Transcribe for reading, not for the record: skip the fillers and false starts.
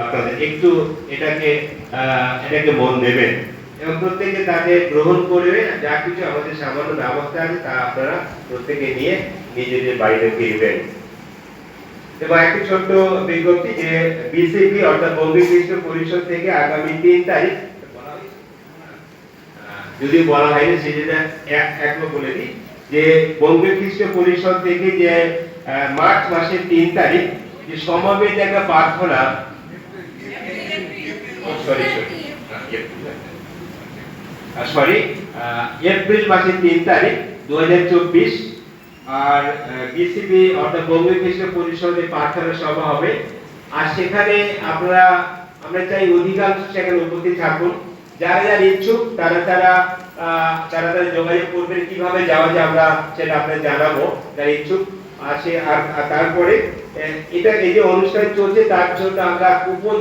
আপনাদের একটু এটাকে এটাকে মন দেবেন এবং প্রত্যেকে তাকে গ্রহণ করবে। যা কিছু আমাদের সামান্য ব্যবস্থা আছে তা আপনারা প্রত্যেকে নিয়ে নিজেদের বাড়িতে ফিরবেন। এবং একটি ছোট্ট বিজ্ঞপ্তি যে বিসিপি অর্থাৎ বঙ্গীয় খ্রিস্ট পরিষদ থেকে আগামী 3 তারিখ যদি বলা হয়নি সেটা একবার বলে দিই যে বঙ্গীয় খ্রিস্ট পরিষদ থেকে যে মার্চ মাসের 3 তারিখ যে সমাবেশ একটা প্রার্থনা এপ্রিল মাসের 3 তারিখ 2024 আর বিসিবি অর্থাৎ বঙ্গীয় খ্রিস্ট পরিষদের প্রার্থনা সভা হবে। আর সেখানে আমরা চাই অধিকাংশ সেখানে উপস্থিত থাকুন। যারা যারা ইচ্ছুক তারা যোগাযোগ করবেন কিভাবে যাওয়া যায় আমরা সেটা আপনাদের জানাবো যারা ইচ্ছুক আসে। আর তারপরে এটা এই যে অনুষ্ঠান চলছে তার জন্য আমরা কুপন